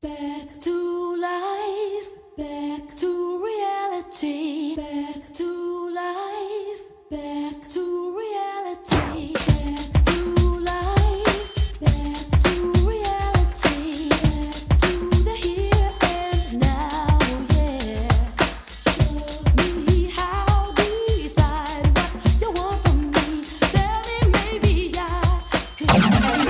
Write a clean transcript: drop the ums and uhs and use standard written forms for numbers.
Back to life, back to reality, back to life, back to reality, back to life, back to reality, back to the here and now, yeah. Show me how, decide what you want from me. Tell me maybe I could.